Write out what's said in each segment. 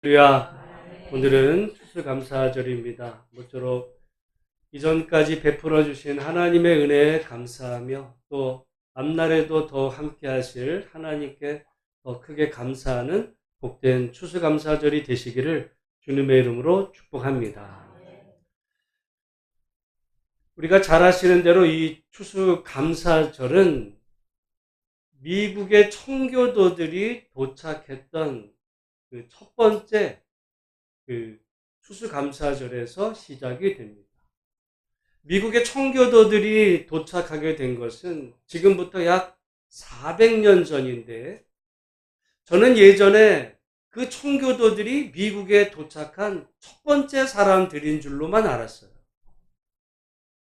할렐루야. 오늘은 추수감사절입니다. 모쪼록 이전까지 베풀어 주신 하나님의 은혜에 감사하며 또 앞날에도 더 함께 하실 하나님께 더 크게 감사하는 복된 추수감사절이 되시기를 주님의 이름으로 축복합니다. 우리가 잘 아시는 대로 이 추수감사절은 미국의 청교도들이 도착했던 그 첫 번째 추수감사절에서 시작이 됩니다. 미국의 청교도들이 도착하게 된 것은 지금부터 약 400년 전인데, 저는 예전에 그 청교도들이 미국에 도착한 첫 번째 사람들인 줄로만 알았어요.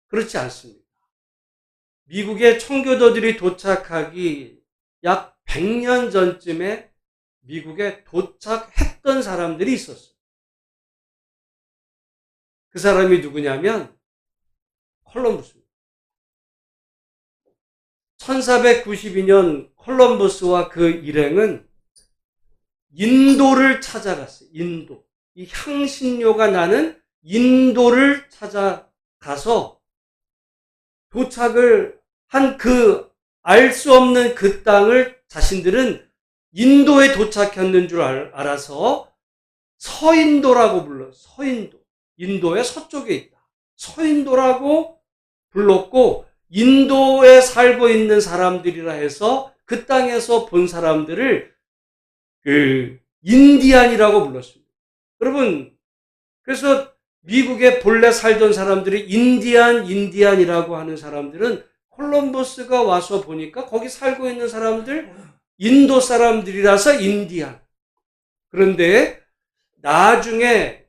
그렇지 않습니다. 미국의 청교도들이 도착하기 약 100년 전쯤에 미국에 도착했던 사람들이 있었어요. 그 사람이 누구냐면 콜럼버스입니다. 1492년 콜럼버스와 그 일행은 인도를 찾아갔어요. 인도. 이 향신료가 나는 인도를 찾아가서 도착을 한 알 수 없는 그 땅을 자신들은 인도에 도착했는 줄 알아서 서인도라고 불러. 서인도. 인도의 서쪽에 있다. 서인도라고 불렀고, 인도에 살고 있는 사람들이라 해서 그 땅에서 본 사람들을 인디안이라고 불렀습니다. 여러분, 그래서 미국에 본래 살던 사람들이 인디안이라고 하는 사람들은 콜럼버스가 와서 보니까 거기 살고 있는 사람들 인도 사람들이라서 인디안. 그런데 나중에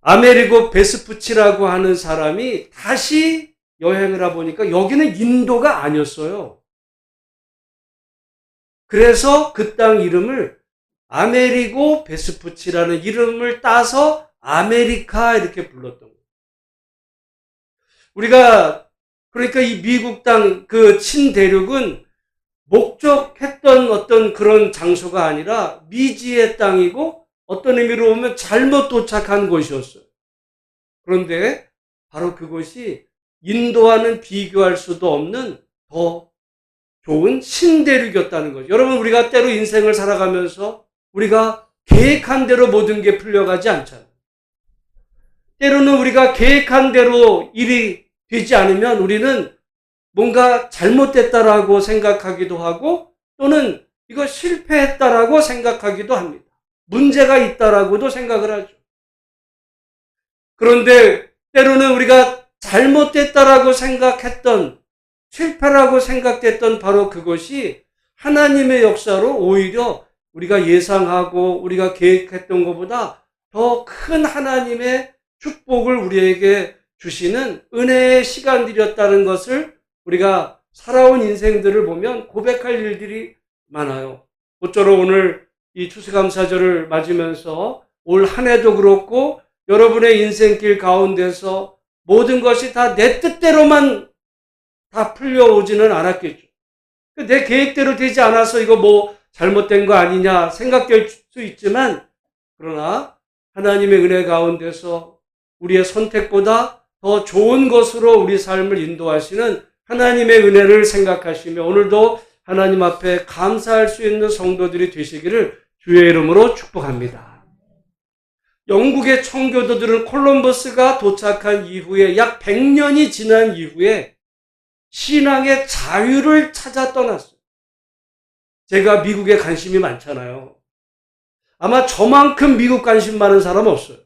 아메리고 베스푸치라고 하는 사람이 다시 여행을 해보니까 여기는 인도가 아니었어요. 그래서 그 땅 이름을 아메리고 베스푸치라는 이름을 따서 아메리카 이렇게 불렀던 거예요. 우리가 그러니까 이 미국 땅 그 친대륙은 목적했던 어떤 그런 장소가 아니라 미지의 땅이고 어떤 의미로 보면 잘못 도착한 곳이었어요. 그런데 바로 그곳이 인도와는 비교할 수도 없는 더 좋은 신대륙이었다는 거죠. 여러분, 우리가 때로 인생을 살아가면서 우리가 계획한 대로 모든 게 풀려가지 않잖아요. 때로는 우리가 계획한 대로 일이 되지 않으면 우리는 뭔가 잘못됐다라고 생각하기도 하고 또는 이거 실패했다라고 생각하기도 합니다. 문제가 있다라고도 생각을 하죠. 그런데 때로는 우리가 잘못됐다라고 생각했던, 실패라고 생각됐던 바로 그것이 하나님의 역사로 오히려 우리가 예상하고 우리가 계획했던 것보다 더 큰 하나님의 축복을 우리에게 주시는 은혜의 시간들이었다는 것을 우리가 살아온 인생들을 보면 고백할 일들이 많아요. 모쪼록 오늘 이 추수감사절을 맞으면서 올 한 해도 그렇고 여러분의 인생길 가운데서 모든 것이 다 내 뜻대로만 다 풀려오지는 않았겠죠. 내 계획대로 되지 않아서 이거 뭐 잘못된 거 아니냐 생각될 수 있지만, 그러나 하나님의 은혜 가운데서 우리의 선택보다 더 좋은 것으로 우리 삶을 인도하시는 하나님의 은혜를 생각하시며 오늘도 하나님 앞에 감사할 수 있는 성도들이 되시기를 주의 이름으로 축복합니다. 영국의 청교도들은 콜럼버스가 도착한 이후에 약 100년이 지난 이후에 신앙의 자유를 찾아 떠났어요. 제가 미국에 관심이 많잖아요. 아마 저만큼 미국 관심 많은 사람 없어요.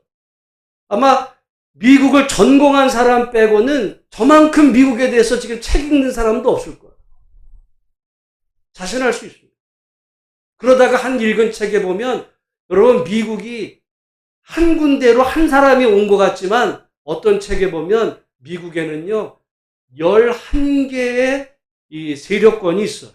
아마 미국을 전공한 사람 빼고는 저만큼 미국에 대해서 지금 책 읽는 사람도 없을 거예요. 자신할 수 있습니다. 그러다가 한 읽은 책에 보면 여러분, 미국이 한 군데로 한 사람이 온 것 같지만 어떤 책에 보면 미국에는요 11개의 이 세력권이 있어요.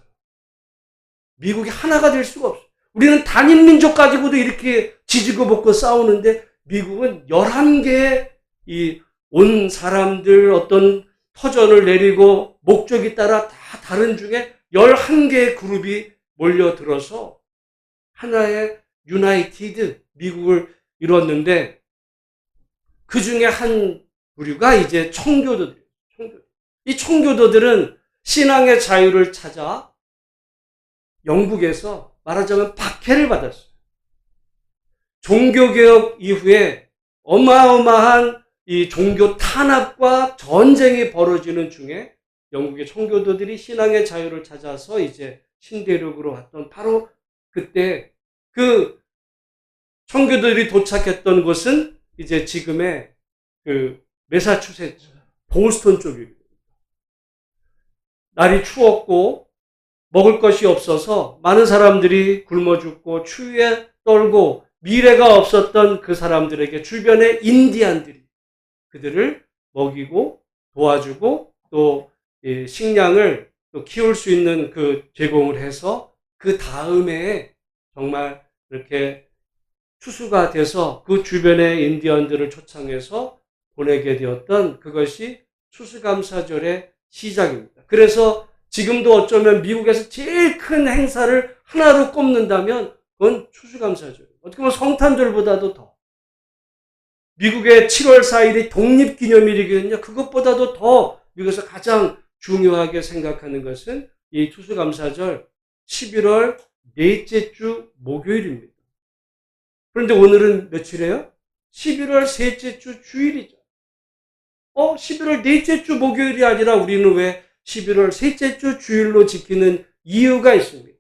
미국이 하나가 될 수가 없어요. 우리는 단일 민족 가지고도 이렇게 지지고 볶고 싸우는데 미국은 11개의 온 사람들 어떤 터전을 내리고 목적에 따라 다 다른 중에 11개의 그룹이 몰려들어서 하나의 유나이티드, 미국을 이뤘는데 그 중에 한 부류가 이제 청교도들이에요. 이 청교도들은 신앙의 자유를 찾아 영국에서 말하자면 박해를 받았어요. 종교개혁 이후에 어마어마한 이 종교 탄압과 전쟁이 벌어지는 중에 영국의 청교도들이 신앙의 자유를 찾아서 이제 신대륙으로 왔던 바로 그때 그 청교도들이 도착했던 곳은 이제 지금의 그 매사추세츠, 보스턴 쪽입니다. 날이 추웠고 먹을 것이 없어서 많은 사람들이 굶어 죽고 추위에 떨고 미래가 없었던 그 사람들에게 주변의 인디안들이 그들을 먹이고 도와주고 또 식량을 또 키울 수 있는 그 제공을 해서 그 다음에 정말 이렇게 추수가 돼서 그 주변의 인디언들을 초청해서 보내게 되었던 그것이 추수감사절의 시작입니다. 그래서 지금도 어쩌면 미국에서 제일 큰 행사를 하나로 꼽는다면 그건 추수감사절. 어떻게 보면 성탄절보다도 더. 미국의 7월 4일이 독립기념일이거든요. 그것보다도 더 미국에서 가장 중요하게 생각하는 것은 이 추수감사절 11월 넷째 주 목요일입니다. 그런데 오늘은 며칠이에요? 11월 셋째 주 주일이죠. 11월 넷째 주 목요일이 아니라 우리는 왜 11월 셋째 주 주일로 지키는 이유가 있습니다.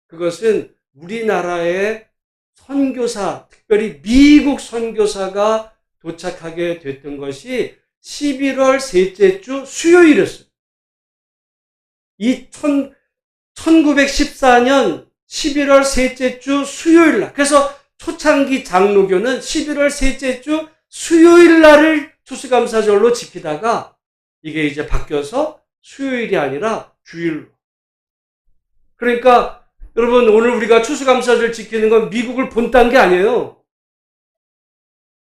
그것은 우리나라의 선교사, 특별히 미국 선교사가 도착하게 됐던 것이 11월 셋째 주 수요일이었어요. 1914년 11월 셋째 주 수요일 날. 그래서 초창기 장로교는 11월 셋째 주 수요일 날을 추수감사절로 지키다가 이게 이제 바뀌어서 수요일이 아니라 주일로. 그러니까 여러분 오늘 우리가 추수감사절 지키는 건 미국을 본딴 게 아니에요.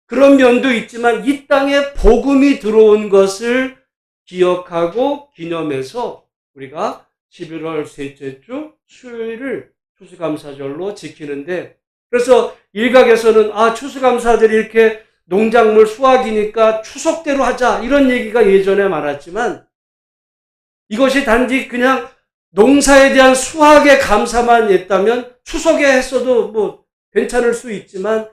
그런 면도 있지만 이 땅에 복음이 들어온 것을 기억하고 기념해서 우리가 11월 셋째 주 수요일을 추수감사절로 지키는데 그래서 일각에서는 추수감사절이 이렇게 농작물 수확이니까 추석대로 하자 이런 얘기가 예전에 많았지만 이것이 단지 그냥 농사에 대한 수확의 감사만 했다면 추석에 했어도 뭐 괜찮을 수 있지만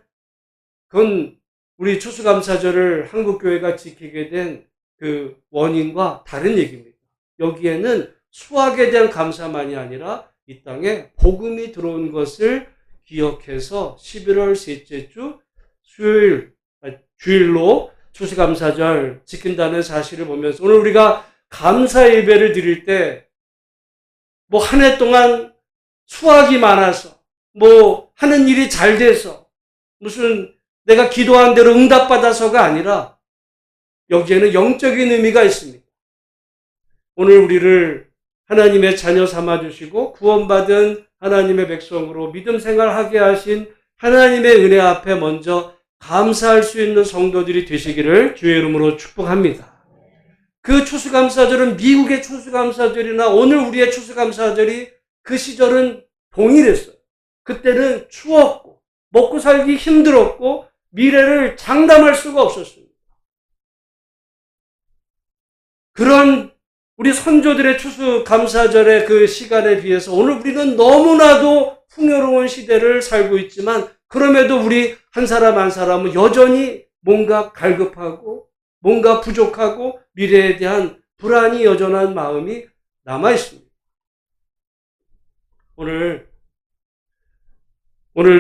그건 우리 추수감사절을 한국교회가 지키게 된 그 원인과 다른 얘기입니다. 여기에는 수확에 대한 감사만이 아니라 이 땅에 복음이 들어온 것을 기억해서 11월 셋째 주 주일로 추수감사절 지킨다는 사실을 보면서 오늘 우리가 감사 예배를 드릴 때 뭐 한 해 동안 수확이 많아서 뭐 하는 일이 잘 돼서 무슨 내가 기도한 대로 응답받아서가 아니라 여기에는 영적인 의미가 있습니다. 오늘 우리를 하나님의 자녀 삼아주시고 구원받은 하나님의 백성으로 믿음 생활하게 하신 하나님의 은혜 앞에 먼저 감사할 수 있는 성도들이 되시기를 주의 이름으로 축복합니다. 그 추수감사절은 미국의 추수감사절이나 오늘 우리의 추수감사절이 그 시절은 동일했어요. 그때는 추웠고 먹고 살기 힘들었고 미래를 장담할 수가 없었습니다. 그런 우리 선조들의 추수감사절의 그 시간에 비해서 오늘 우리는 너무나도 풍요로운 시대를 살고 있지만 그럼에도 우리 한 사람 한 사람은 여전히 뭔가 갈급하고 뭔가 부족하고 미래에 대한 불안이 여전한 마음이 남아 있습니다. 오늘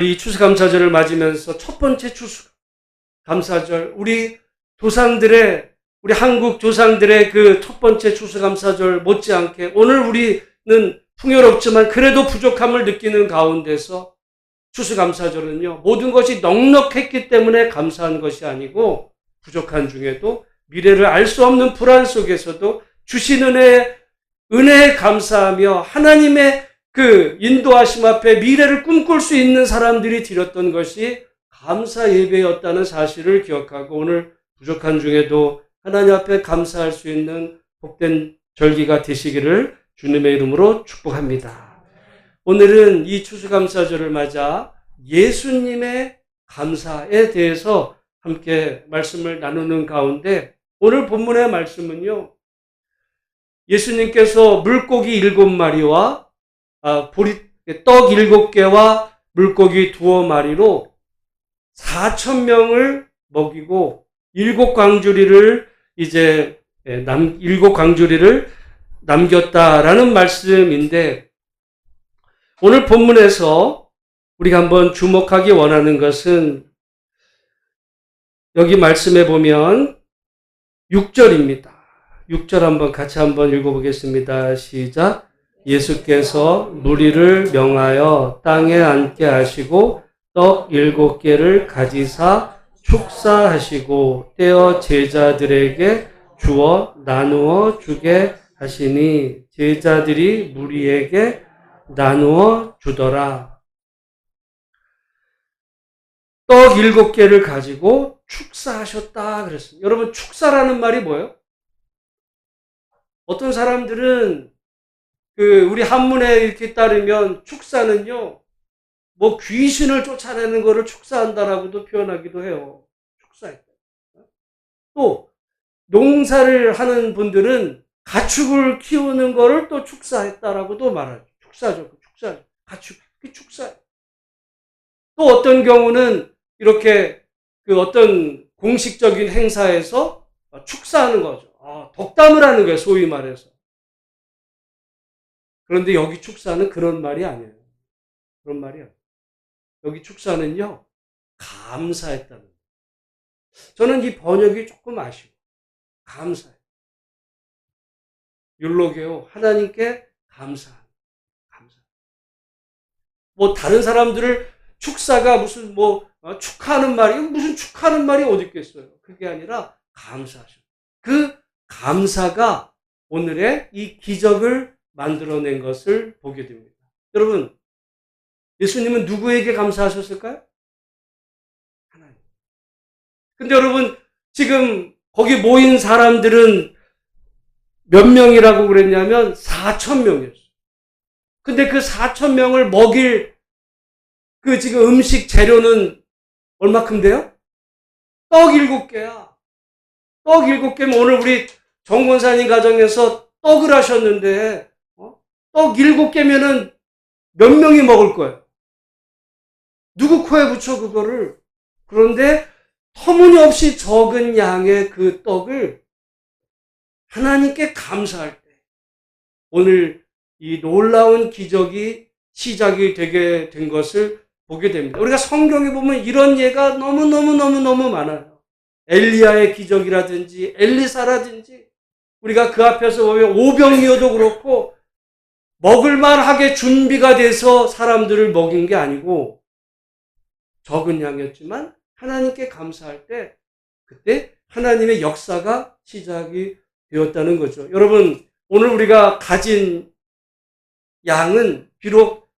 이 추수감사절을 맞으면서 첫 번째 추수감사절, 우리 한국 조상들의 그 첫 번째 추수감사절 못지않게 오늘 우리는 풍요롭지만 그래도 부족함을 느끼는 가운데서 추수감사절은요, 모든 것이 넉넉했기 때문에 감사한 것이 아니고 부족한 중에도 미래를 알 수 없는 불안 속에서도 주신 은혜에 감사하며 하나님의 그 인도하심 앞에 미래를 꿈꿀 수 있는 사람들이 드렸던 것이 감사 예배였다는 사실을 기억하고 오늘 부족한 중에도 하나님 앞에 감사할 수 있는 복된 절기가 되시기를 주님의 이름으로 축복합니다. 오늘은 이 추수감사절을 맞아 예수님의 감사에 대해서 함께 말씀을 나누는 가운데 오늘 본문의 말씀은요. 예수님께서 물고기 7마리와 떡 7개와 물고기 2마리로 4,000명을 먹이고 7광주리를 남겼다라는 말씀인데 오늘 본문에서 우리가 한번 주목하기 원하는 것은 여기 말씀에 보면 6절입니다. 6절 한번 같이 한번 읽어보겠습니다. 시작. 예수께서 무리를 명하여 땅에 앉게 하시고 떡 7개를 가지사 축사하시고 떼어 제자들에게 주어 나누어 주게 하시니 제자들이 무리에게 나누어 주더라. 떡 7개를 가지고 축사하셨다 그랬습니다. 여러분 축사라는 말이 뭐예요? 어떤 사람들은 우리 한문에 이렇게 따르면 축사는요, 뭐 귀신을 쫓아내는 거를 축사한다라고도 표현하기도 해요. 축사했다. 또 농사를 하는 분들은 가축을 키우는 거를 또 축사했다라고도 말하죠. 축사죠. 축사. 가축. 축사. 또 어떤 경우는 이렇게 어떤 공식적인 행사에서 축사하는 거죠. 덕담을 하는 거예요. 소위 말해서. 그런데 여기 축사는 그런 말이 아니에요. 그런 말이 아니에요. 여기 축사는요, 감사했다는 거예요. 저는 이 번역이 조금 아쉬워요. 감사해요. 율로게요, 하나님께 감사. 뭐 다른 사람들을 축사가 무슨 축하하는 말이 무슨 축하하는 말이 어디 있겠어요. 그게 아니라 감사하셔. 그 감사가 오늘의 이 기적을 만들어낸 것을 보게 됩니다. 여러분, 예수님은 누구에게 감사하셨을까요? 하나님. 근데 여러분, 지금 거기 모인 사람들은 몇 명이라고 그랬냐면 4,000명이었어요. 근데 그 4,000명을 먹일 지금 음식 재료는 얼마큼 돼요? 떡 7개야. 떡 7개면 오늘 우리 정권사님 가정에서 떡을 하셨는데, 떡 7개면은 몇 명이 먹을 거예요? 누구 코에 붙여 그거를? 그런데 터무니없이 적은 양의 그 떡을 하나님께 감사할 때 오늘 이 놀라운 기적이 시작이 되게 된 것을 보게 됩니다. 우리가 성경에 보면 이런 예가 너무너무 많아요. 엘리야의 기적이라든지 엘리사라든지 우리가 그 앞에서 보면 오병이어도 그렇고 먹을만하게 준비가 돼서 사람들을 먹인 게 아니고 적은 양이었지만 하나님께 감사할 때 그때 하나님의 역사가 시작이 되었다는 거죠. 여러분, 오늘 우리가 가진 양은 비록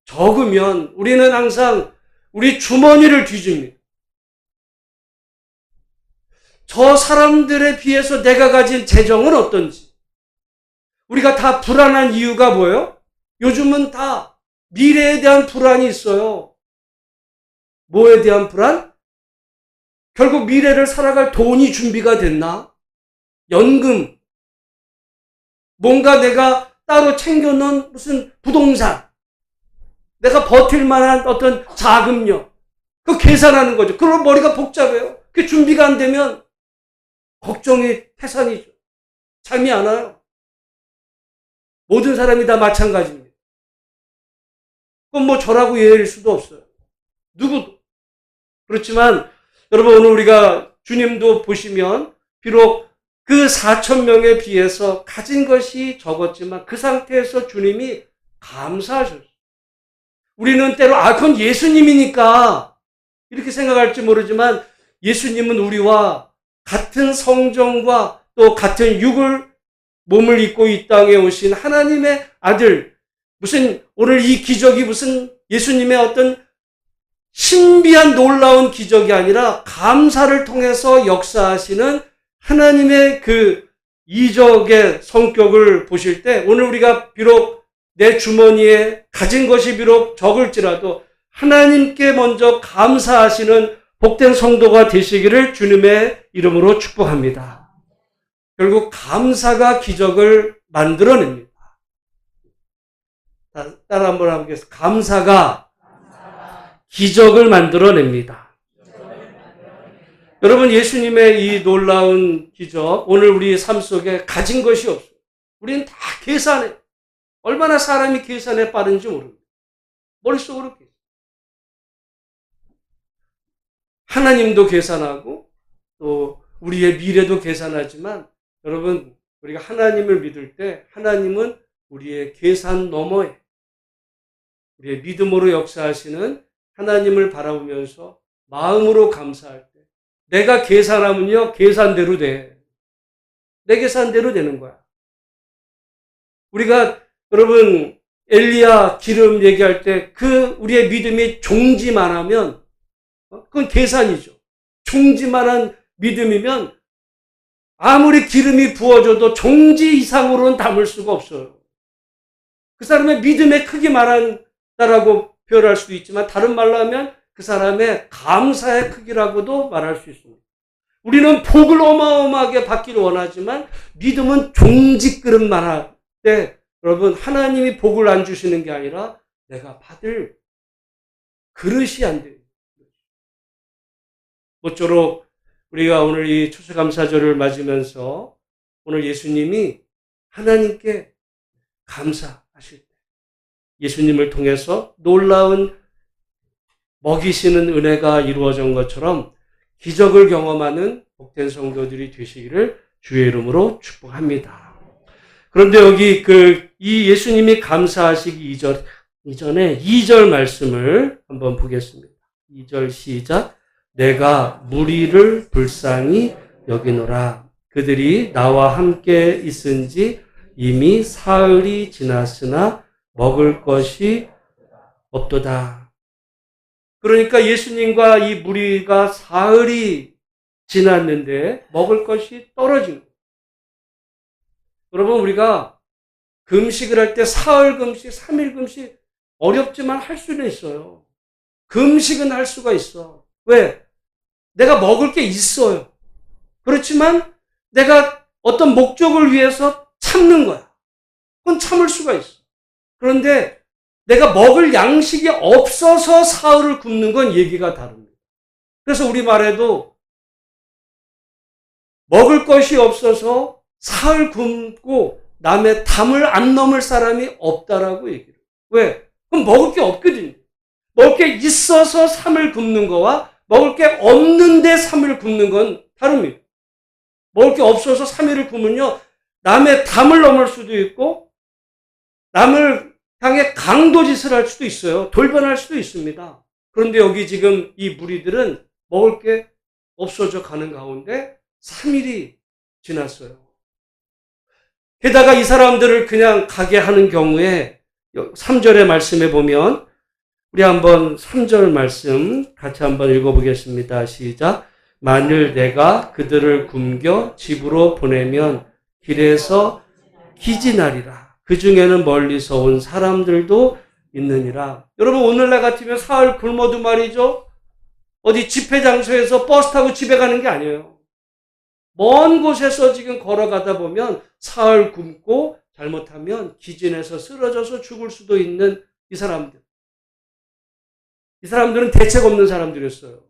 적으면 우리는 항상 우리 주머니를 뒤집니다. 저 사람들에 비해서 내가 가진 재정은 어떤지. 우리가 다 불안한 이유가 뭐예요? 요즘은 다 미래에 대한 불안이 있어요. 뭐에 대한 불안? 결국 미래를 살아갈 돈이 준비가 됐나? 연금. 뭔가 내가 따로 챙겨놓은 무슨 부동산. 내가 버틸 만한 어떤 자금력. 그거 계산하는 거죠. 그럼 머리가 복잡해요. 그게 준비가 안 되면 걱정이 태산이죠. 잠이 안 와요. 모든 사람이 다 마찬가지입니다. 그건 뭐 저라고 예일 수도 없어요. 누구도. 그렇지만 여러분 오늘 우리가 주님도 보시면 비록 그 4,000명에 비해서 가진 것이 적었지만 그 상태에서 주님이 감사하셨어요. 우리는 때로 그건 예수님이니까 이렇게 생각할지 모르지만 예수님은 우리와 같은 성정과 또 같은 몸을 입고 이 땅에 오신 하나님의 아들, 무슨 오늘 이 기적이 무슨 예수님의 어떤 신비한 놀라운 기적이 아니라 감사를 통해서 역사하시는 하나님의 그 이적의 성격을 보실 때 오늘 우리가 비록 내 주머니에 가진 것이 비록 적을지라도 하나님께 먼저 감사하시는 복된 성도가 되시기를 주님의 이름으로 축복합니다. 결국 감사가 기적을 만들어냅니다. 따라 한번 해보겠습니다. 감사가 기적을 만들어냅니다. 여러분, 예수님의 이 놀라운 기적, 오늘 우리 삶 속에 가진 것이 없어요. 우리는 다 계산해. 얼마나 사람이 계산에 빠른지 모릅니다. 머릿속으로 계산. 하나님도 계산하고 또 우리의 미래도 계산하지만 여러분, 우리가 하나님을 믿을 때 하나님은 우리의 계산 너머에 우리의 믿음으로 역사하시는 하나님을 바라보면서 마음으로 감사할 때 내가 계산하면요, 계산대로 돼. 내 계산대로 되는 거야. 우리가 여러분 엘리야 기름 얘기할 때 우리의 믿음이 종지만 하면 그건 계산이죠. 종지만한 믿음이면 아무리 기름이 부어져도 종지 이상으로는 담을 수가 없어요. 그 사람의 믿음의 크기 말한다라고 표현할 수도 있지만 다른 말로 하면 그 사람의 감사의 크기라고도 말할 수 있습니다. 우리는 복을 어마어마하게 받기를 원하지만 믿음은 종지 그릇만 할 때 여러분 하나님이 복을 안 주시는 게 아니라 내가 받을 그릇이 안 돼요. 모쪼록 우리가 오늘 이 추수감사절을 맞으면서 오늘 예수님이 하나님께 감사하실 때 예수님을 통해서 놀라운 먹이시는 은혜가 이루어진 것처럼 기적을 경험하는 복된 성도들이 되시기를 주의 이름으로 축복합니다. 그런데 여기 이 예수님이 감사하시기 이전에 2절 말씀을 한번 보겠습니다. 2절 시작. 내가 무리를 불쌍히 여기노라. 그들이 나와 함께 있은지 이미 사흘이 지났으나 먹을 것이 없도다. 그러니까 예수님과 이 무리가 사흘이 지났는데 먹을 것이 떨어진 거예요. 여러분, 우리가 금식을 할 때 사흘 금식, 3일 금식 어렵지만 할 수는 있어요. 금식은 할 수가 있어. 왜? 내가 먹을 게 있어요. 그렇지만 내가 어떤 목적을 위해서 참는 거야. 그건 참을 수가 있어. 그런데 내가 먹을 양식이 없어서 사흘을 굶는 건 얘기가 다릅니다. 그래서 우리 말에도 먹을 것이 없어서 사흘 굶고 남의 담을 안 넘을 사람이 없다라고 얘기를 해요. 왜? 그럼 먹을 게 없거든요. 먹을 게 있어서 3일 굶는 거와 먹을 게 없는데 3일 굶는 건 다릅니다. 먹을 게 없어서 3일을 굶으면요, 남의 담을 넘을 수도 있고 남을 향해 강도짓을 할 수도 있어요. 돌변할 수도 있습니다. 그런데 여기 지금 이 무리들은 먹을 게 없어져 가는 가운데 3일이 지났어요. 게다가 이 사람들을 그냥 가게 하는 경우에 3절의 말씀에 보면 우리 한번 3절 말씀 같이 한번 읽어보겠습니다. 시작. 만일 내가 그들을 굶겨 집으로 보내면 길에서 기진하리라. 그 중에는 멀리서 온 사람들도 있느니라. 여러분, 오늘날 같으면 사흘 굶어도 말이죠, 어디 집회 장소에서 버스 타고 집에 가는 게 아니에요. 먼 곳에서 지금 걸어가다 보면 사흘 굶고 잘못하면 기진해서 쓰러져서 죽을 수도 있는 이 사람들. 이 사람들은 대책 없는 사람들이었어요.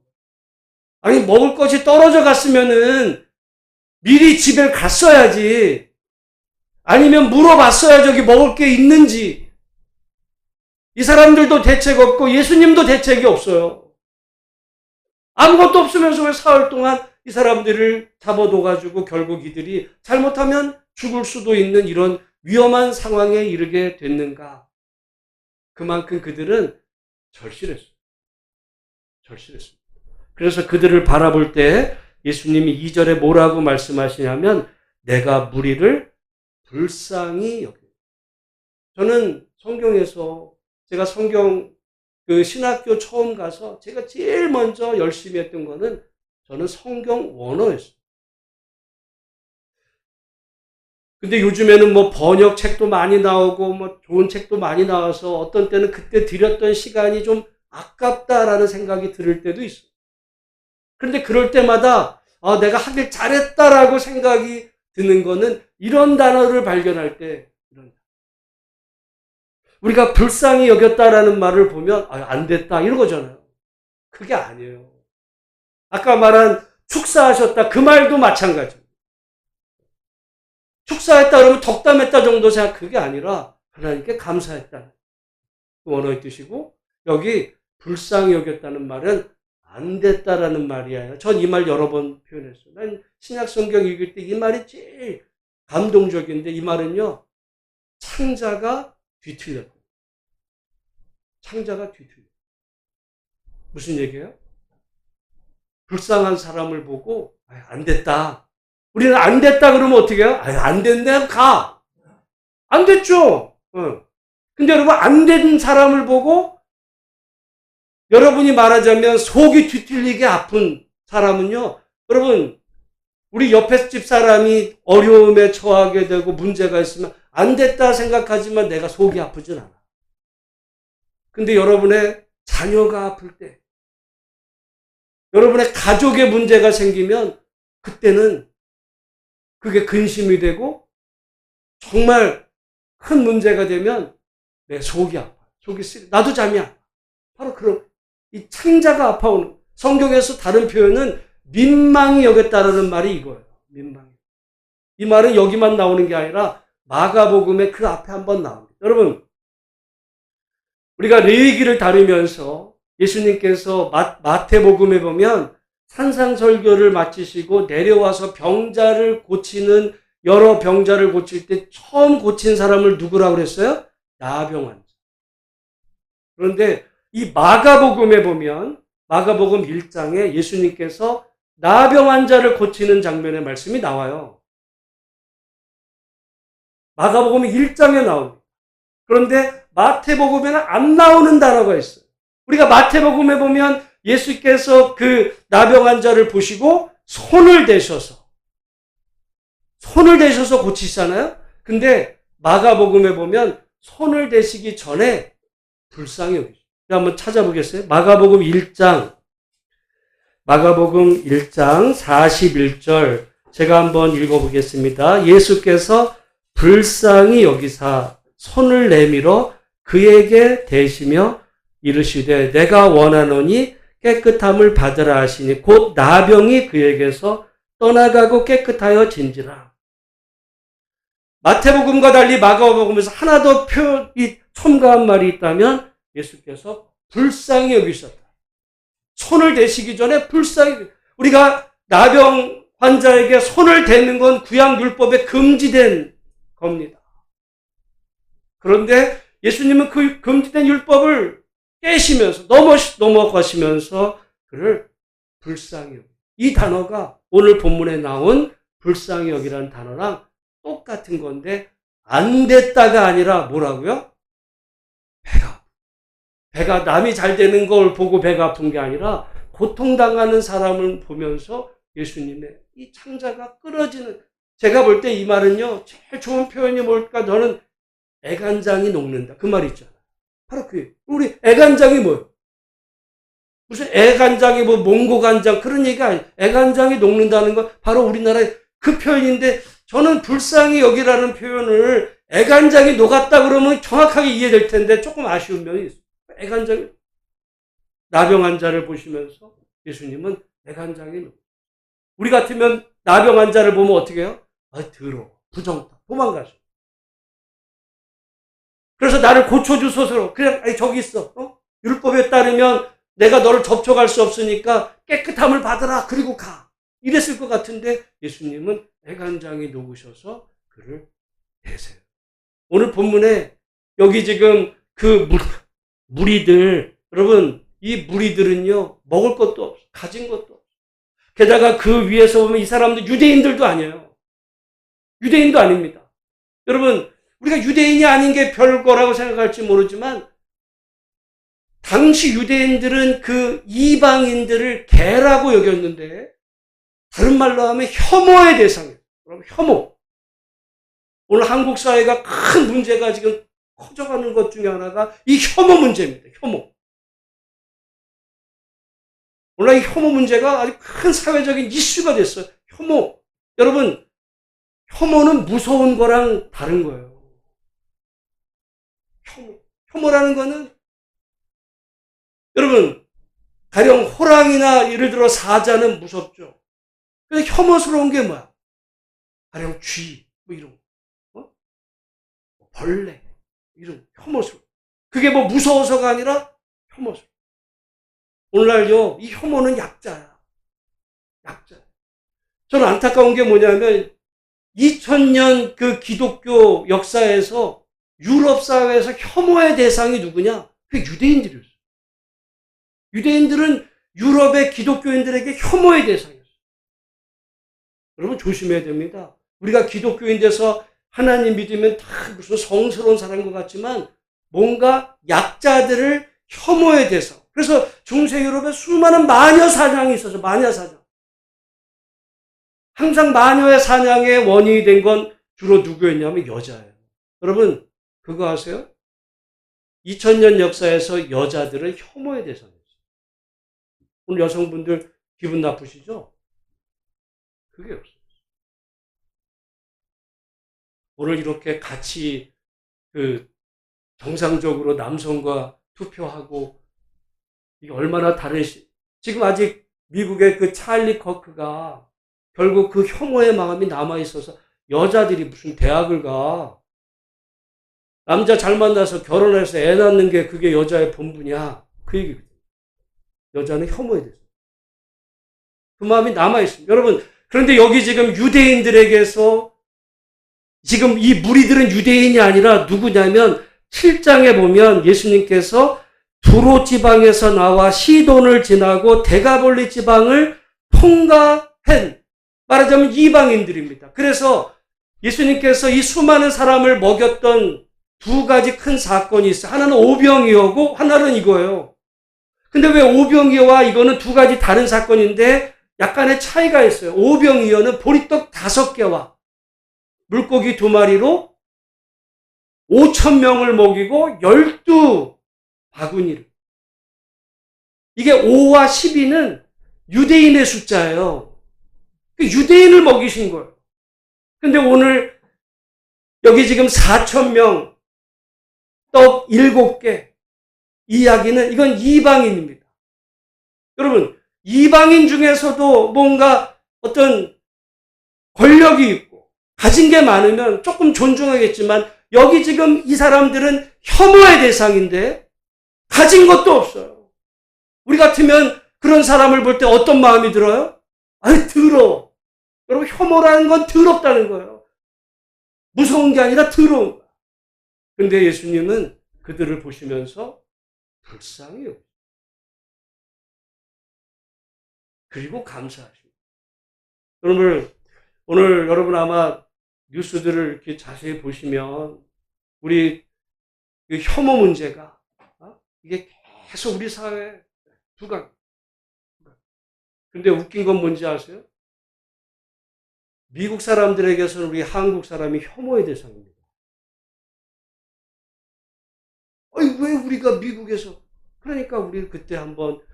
아니, 먹을 것이 떨어져 갔으면은 미리 집에 갔어야지. 아니면 물어봤어야 저기 먹을 게 있는지. 이 사람들도 대책 없고 예수님도 대책이 없어요. 아무것도 없으면서 왜 사흘 동안 이 사람들을 잡아둬가지고 결국 이들이 잘못하면 죽을 수도 있는 이런 위험한 상황에 이르게 됐는가. 그만큼 그들은 절실했어요. 절실했습니다. 그래서 그들을 바라볼 때 예수님이 2절에 뭐라고 말씀하시냐면 내가 무리를 불쌍히 여겨. 저는 성경에서 제가 성경 신학교 처음 가서 제가 제일 먼저 열심히 했던 거는 저는 성경 원어였어요. 근데 요즘에는 뭐 번역책도 많이 나오고 뭐 좋은 책도 많이 나와서 어떤 때는 그때 들였던 시간이 좀 아깝다라는 생각이 들을 때도 있어요. 그런데 그럴 때마다 내가 하길 잘했다라고 생각이 드는 거는 이런 단어를 발견할 때, 우리가 불쌍히 여겼다라는 말을 보면 안 됐다 이런 거잖아요. 그게 아니에요. 아까 말한 축사하셨다 그 말도 마찬가지입니다. 축사했다 그러면 덕담했다 정도 생각, 그게 아니라 하나님께 감사했다 그 원어의 뜻이고, 여기 불쌍히 여겼다는 말은 안 됐다라는 말이에요. 전 이 말 여러 번 표현했어요. 난 신약 성경 읽을 때 이 말이 제일 감동적인데, 이 말은요, 창자가 뒤틀렸다. 창자가 뒤틀렸다. 무슨 얘기예요? 불쌍한 사람을 보고 안 됐다. 우리는 안 됐다 그러면 어떻게 해요? 안 됐네 가. 안 됐죠. 근데 여러분, 안 된 사람을 보고 여러분이 말하자면 속이 뒤틀리게 아픈 사람은요, 여러분, 우리 옆에 집 사람이 어려움에 처하게 되고 문제가 있으면 안 됐다 생각하지만 내가 속이 아프진 않아. 근데 여러분의 자녀가 아플 때, 여러분의 가족의 문제가 생기면 그때는 그게 근심이 되고 정말 큰 문제가 되면 내 속이 아파. 속이 쓰리. 나도 잠이 안 와. 바로 그런 이 창자가 아파오는, 성경에서 다른 표현은 민망히 여겼다라는 말이 이거예요. 민망히. 이 말은 여기만 나오는 게 아니라 마가복음의 그 앞에 한번 나옵니다. 여러분, 우리가 레위기를 다루면서 예수님께서 마태복음에 보면 산상설교를 마치시고 내려와서 병자를 고치는, 여러 병자를 고칠 때 처음 고친 사람을 누구라고 그랬어요? 나병 환자. 그런데 이 마가복음에 보면 마가복음 1장에 예수님께서 나병 환자를 고치는 장면의 말씀이 나와요. 마가복음 1장에 나옵니다. 그런데 마태복음에는 안 나오는 단어가 있어요. 우리가 마태복음에 보면 예수께서 그 나병 환자를 보시고 손을 대셔서 고치시잖아요. 근데 마가복음에 보면 손을 대시기 전에 불쌍히 여기죠. 한번 찾아보겠어요? 마가복음 1장 41절 제가 한번 읽어보겠습니다. 예수께서 불쌍히 여기사 손을 내밀어 그에게 대시며 이르시되 내가 원하노니 깨끗함을 받으라 하시니 곧 나병이 그에게서 떠나가고 깨끗하여 진지라. 마태복음과 달리 마가복음에서 하나 더 표현이 첨가한 말이 있다면 예수께서 불쌍히 여기셨다. 손을 대시기 전에 불쌍히, 우리가 나병 환자에게 손을 대는 건 구약 율법에 금지된 겁니다. 그런데 예수님은 그 금지된 율법을 깨시면서 넘어가시면서 그를 불쌍히 여기. 이 단어가 오늘 본문에 나온 불쌍히 여기라는 단어랑 똑같은 건데, 안 됐다가 아니라 뭐라고요? 배가 남이 잘 되는 걸 보고 배가 아픈 게 아니라 고통당하는 사람을 보면서 예수님의 이 창자가 끌어지는, 제가 볼 때 이 말은요, 제일 좋은 표현이 뭘까? 저는 애간장이 녹는다. 그 말 있잖아요. 바로 그, 우리 애간장이 뭐예요? 무슨 애간장이 뭐 몽고간장 그런 얘기가 아니에요. 애간장이 녹는다는 건 바로 우리나라의 그 표현인데, 저는 불쌍히 여기라는 표현을 애간장이 녹았다 그러면 정확하게 이해될 텐데 조금 아쉬운 면이 있어요. 애간장이, 나병 환자를 보시면서 예수님은 애간장이 녹. 우리 같으면 나병 환자를 보면 어떻게 해요? 더러워, 부정타, 도망가죠. 그래서 나를 고쳐주소서. 그냥 저기 있어. 율법에 따르면 내가 너를 접촉할 수 없으니까 깨끗함을 받으라. 그리고 가. 이랬을 것 같은데 예수님은 애간장이 녹으셔서 그를 대세요. 오늘 본문에 여기 지금 그 무리들, 여러분, 이 무리들은요, 먹을 것도 없어. 가진 것도 없어. 게다가 그 위에서 보면 이 사람들 유대인들도 아니에요. 유대인도 아닙니다. 여러분, 우리가 유대인이 아닌 게 별거라고 생각할지 모르지만 당시 유대인들은 그 이방인들을 개라고 여겼는데, 다른 말로 하면 혐오의 대상이에요. 혐오. 오늘 한국 사회가 큰 문제가 지금 커져가는 것 중에 하나가 이 혐오 문제입니다. 혐오. 오늘 이 혐오 문제가 아주 큰 사회적인 이슈가 됐어요. 혐오. 여러분, 혐오는 무서운 거랑 다른 거예요. 혐오라는 거는 여러분, 가령 호랑이나 예를 들어 사자는 무섭죠. 근데 혐오스러운 게 뭐야? 가령 쥐, 뭐 이런 거. 벌레, 이런 혐오스러워. 그게 뭐 무서워서가 아니라 혐오스러워. 오늘날요, 이 혐오는 약자야. 약자. 저는 안타까운 게 뭐냐면 2000년 그 기독교 역사에서 유럽 사회에서 혐오의 대상이 누구냐? 그게 유대인들이었어요. 유대인들은 유럽의 기독교인들에게 혐오의 대상이었어요. 여러분 조심해야 됩니다. 우리가 기독교인 돼서 하나님 믿으면 다 무슨 성스러운 사람인 것 같지만 뭔가 약자들을 혐오의 대상. 그래서 중세 유럽에 수많은 마녀 사냥이 있었죠. 마녀 사냥. 항상 마녀의 사냥의 원인이 된 건 주로 누구였냐면 여자예요. 여러분 그거 아세요? 2000년 역사에서 여자들은 혐오의 대상이었어요. 오늘 여성분들 기분 나쁘시죠? 그게 없어요. 오늘 이렇게 같이 정상적으로 남성과 투표하고 이게 얼마나 지금 아직 미국의 그 찰리 커크가 결국 그 혐오의 마음이 남아있어서 여자들이 무슨 대학을 가. 남자 잘 만나서 결혼해서 애 낳는 게 그게 여자의 본분이야. 그 얘기거든요. 여자는 혐오에 대해서. 그 마음이 남아있습니다. 여러분, 그런데 여기 지금 유대인들에게서 지금 이 무리들은 유대인이 아니라 누구냐면 7장에 보면 예수님께서 두로 지방에서 나와 시돈을 지나고 데가볼리 지방을 통과한 말하자면 이방인들입니다. 그래서 예수님께서 이 수많은 사람을 먹였던 두 가지 큰 사건이 있어요. 하나는 오병이어고 하나는 이거예요. 근데 왜 오병이어와 이거는 두 가지 다른 사건인데 약간의 차이가 있어요. 오병이어는 보리떡 5개와 물고기 2마리로 5,000명을 먹이고 12바구니를. 이게 5와 12는 유대인의 숫자예요. 유대인을 먹이신 거예요. 근데 오늘 여기 지금 4,000명 떡 7개 이야기는 이건 이방인입니다. 여러분 이방인 중에서도 뭔가 어떤 권력이 있고 가진 게 많으면 조금 존중하겠지만 여기 지금 이 사람들은 혐오의 대상인데 가진 것도 없어요. 우리 같으면 그런 사람을 볼 때 어떤 마음이 들어요? 아니 더러워. 여러분 혐오라는 건 더럽다는 거예요. 무서운 게 아니라 더러운 거예요. 그런데 예수님은 그들을 보시면서 불쌍히 여기십니다. 그리고 감사하십니다. 오늘 여러분 아마 뉴스들을 이렇게 자세히 보시면 우리 그 혐오 문제가 이게 계속 우리 사회에 두각. 근데 웃긴 건 뭔지 아세요? 미국 사람들에게서는 우리 한국 사람이 혐오의 대상입니다. 왜 우리가 미국에서 그러니까 우리 그때 한번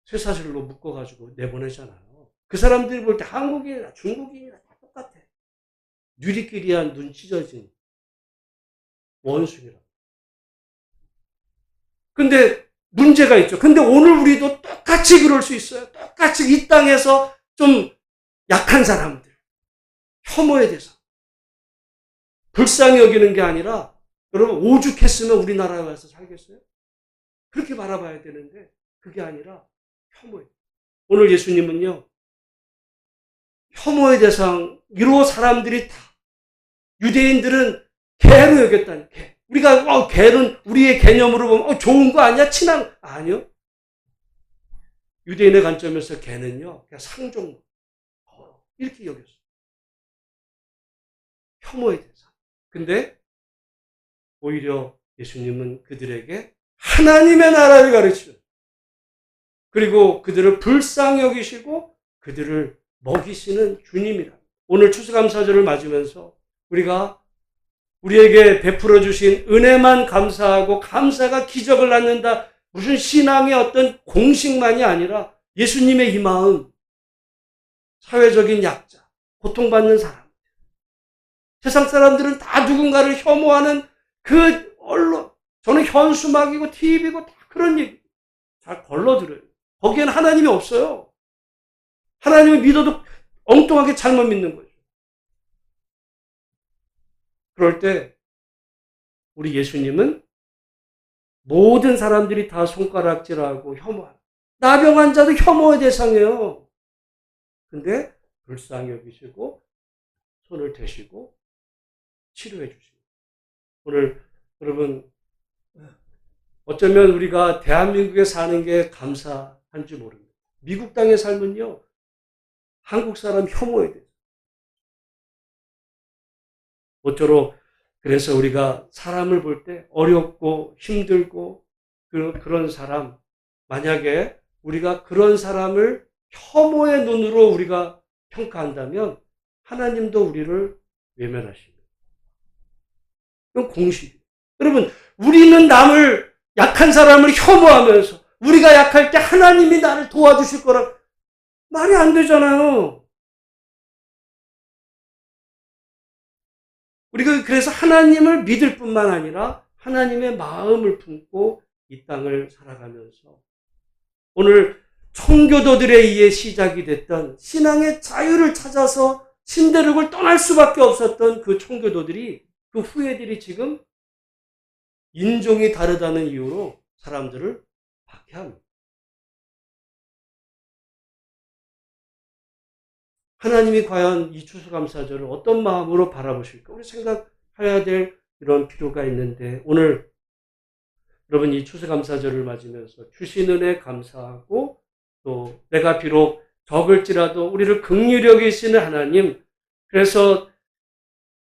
쇠사슬로 묶어가지고 내보내잖아요. 그 사람들이 볼 때 한국인이나 중국인이나 다 똑같아. 누리끼리한 눈 찢어진 원숭이라. 근데 문제가 있죠. 근데 오늘 우리도 똑같이 그럴 수 있어요. 똑같이 이 땅에서 좀 약한 사람들, 혐오에 대해서 불쌍히 여기는 게 아니라 여러분 오죽했으면 우리나라에 와서 살겠어요? 그렇게 바라봐야 되는데 그게 아니라 혐오에. 오늘 예수님은요. 혐오의 대상으로 사람들이 다 유대인들은 개로 여겼다니 개. 우리가 개는 우리의 개념으로 보면 좋은 거 아니야? 친한 아니요. 유대인의 관점에서 개는요. 그냥 상종 이렇게 여겼어요. 혐오의 대상. 근데 오히려 예수님은 그들에게 하나님의 나라를 가르치는 그리고 그들을 불쌍히 여기시고 그들을 먹이시는 주님이라. 오늘 추수감사절을 맞으면서 우리가 우리에게 베풀어 주신 은혜만 감사하고 감사가 기적을 낳는다. 무슨 신앙의 어떤 공식만이 아니라 예수님의 이 마음, 사회적인 약자, 고통받는 사람, 세상 사람들은 다 누군가를 혐오하는 그 언론, 저는 현수막이고 TV고 다 그런 얘기 잘 걸러들어요. 거기에는 하나님이 없어요. 하나님을 믿어도 엉뚱하게 잘못 믿는 거죠. 그럴 때 우리 예수님은 모든 사람들이 다 손가락질하고 혐오하고, 나병 환자도 혐오의 대상이에요. 근데 불쌍히 여기시고 손을 대시고 치료해 주십니다. 오늘 여러분, 어쩌면 우리가 대한민국에 사는 게 감사한지 모릅니다. 미국 땅의 삶은요, 한국 사람 혐오에 대해서. 모쪼록 그래서 우리가 사람을 볼 때 어렵고 힘들고 그런 사람, 만약에 우리가 그런 사람을 혐오의 눈으로 우리가 평가한다면 하나님도 우리를 외면하십니다. 이건 공식이에요. 여러분, 우리는 남을, 약한 사람을 혐오하면서 우리가 약할 때 하나님이 나를 도와주실 거라, 말이 안 되잖아요. 우리가 그래서 하나님을 믿을 뿐만 아니라 하나님의 마음을 품고 이 땅을 살아가면서 오늘 청교도들에 의해 시작이 됐던 신앙의 자유를 찾아서 신대륙을 떠날 수밖에 없었던 그 청교도들이, 그 후예들이 지금 인종이 다르다는 이유로 사람들을 박해합니다. 하나님이 과연 이 추수감사절을 어떤 마음으로 바라보실까? 우리 생각해야 될 이런 필요가 있는데, 오늘 여러분 이 추수감사절을 맞으면서 주신 은혜 감사하고, 또 내가 비록 적을지라도 우리를 긍휼히 여기시는 하나님, 그래서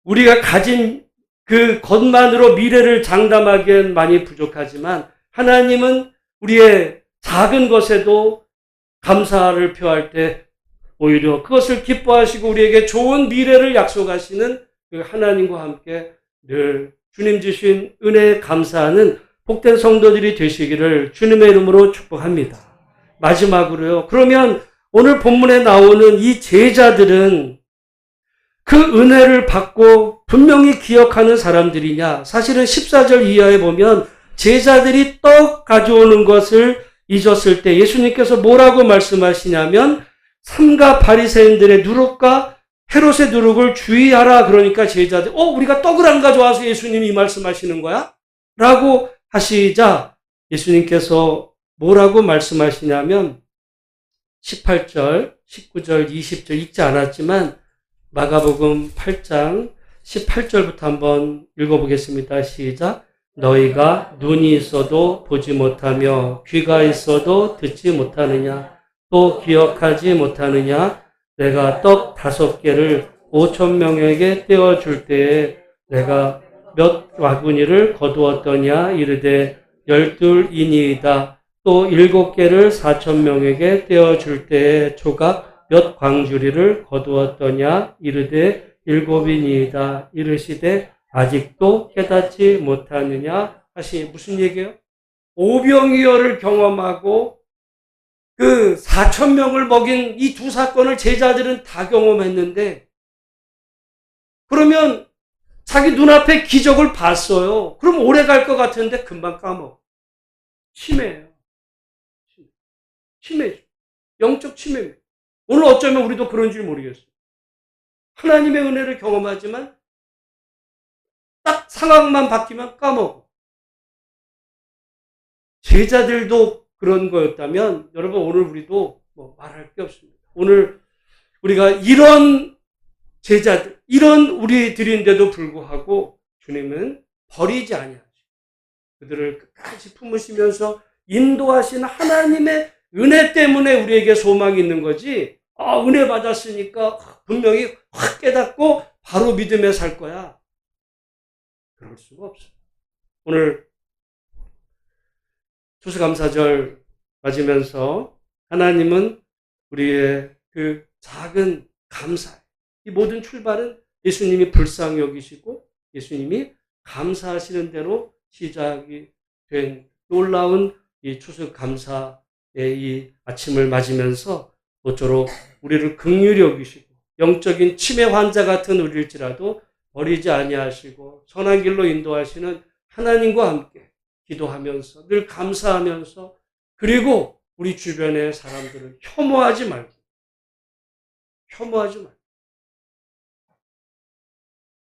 우리가 가진 그 것만으로 미래를 장담하기엔 많이 부족하지만 하나님은 우리의 작은 것에도 감사를 표할 때 오히려 그것을 기뻐하시고 우리에게 좋은 미래를 약속하시는 그 하나님과 함께 늘 주님 주신 은혜에 감사하는 복된 성도들이 되시기를 주님의 이름으로 축복합니다. 마지막으로요. 그러면 오늘 본문에 나오는 이 제자들은 그 은혜를 받고 분명히 기억하는 사람들이냐? 사실은 14절 이하에 보면 제자들이 떡 가져오는 것을 잊었을 때 예수님께서 뭐라고 말씀하시냐면 삼가 바리새인들의 누룩과 헤롯의 누룩을 주의하라. 그러니까 제자들, 우리가 떡을 안 가져와서 예수님이 이 말씀하시는 거야? 라고 하시자 예수님께서 뭐라고 말씀하시냐면 18절, 19절, 20절 읽지 않았지만 마가복음 8장 18절부터 한번 읽어보겠습니다. 시작. 너희가 눈이 있어도 보지 못하며 귀가 있어도 듣지 못하느냐? 또 기억하지 못하느냐? 내가 떡 5개를 5,000명에게 떼어줄 때에 내가 몇 와구니를 거두었더냐? 이르되 12이니이다. 또 7개를 4,000명에게 떼어줄 때에 조각 몇 광주리를 거두었더냐? 이르되 7이니이다. 이르시되 아직도 깨닫지 못하느냐? 하시니 무슨 얘기예요? 오병이어를 경험하고 그 4,000명을 먹인 이 두 사건을 제자들은 다 경험했는데, 그러면 자기 눈앞에 기적을 봤어요. 그럼 오래 갈 것 같은데 금방 까먹어. 치매예요. 치매죠. 영적 치매입니다. 오늘 어쩌면 우리도 그런 줄 모르겠어요. 하나님의 은혜를 경험하지만 딱 상황만 바뀌면 까먹어. 제자들도 그런 거였다면 여러분 오늘 우리도 뭐 말할 게 없습니다. 오늘 우리가 이런 제자들, 이런 우리들인데도 불구하고 주님은 버리지 아니하시고 그들을 끝까지 품으시면서 인도하시는 하나님의 은혜 때문에 우리에게 소망이 있는 거지, 은혜 받았으니까 분명히 확 깨닫고 바로 믿음에 살 거야. 그럴 수가 없어요. 오늘 추수감사절 맞으면서 하나님은 우리의 그 작은 감사, 이 모든 출발은 예수님이 불쌍히 여기시고 예수님이 감사하시는 대로 시작이 된 놀라운 이 추수 감사의 이 아침을 맞으면서 모쪼록 우리를 긍휼히 여기시고 영적인 치매 환자 같은 우리일지라도 버리지 아니하시고 선한 길로 인도하시는 하나님과 함께 기도하면서 늘 감사하면서 그리고 우리 주변의 사람들을 혐오하지 말고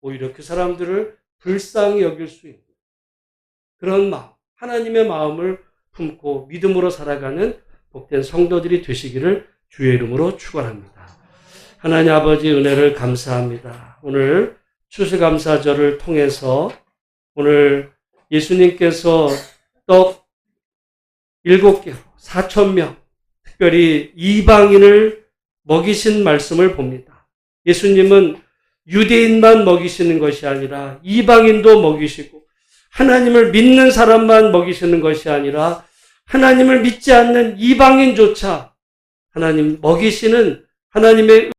오히려 그 사람들을 불쌍히 여길 수 있는 그런 마음, 하나님의 마음을 품고 믿음으로 살아가는 복된 성도들이 되시기를 주의 이름으로 축원합니다. 하나님 아버지 은혜를 감사합니다. 오늘 추수감사절을 통해서 오늘 예수님께서 떡 7개로 4,000명 특별히 이방인을 먹이신 말씀을 봅니다. 예수님은 유대인만 먹이시는 것이 아니라 이방인도 먹이시고 하나님을 믿는 사람만 먹이시는 것이 아니라 하나님을 믿지 않는 이방인조차 하나님 먹이시는 하나님의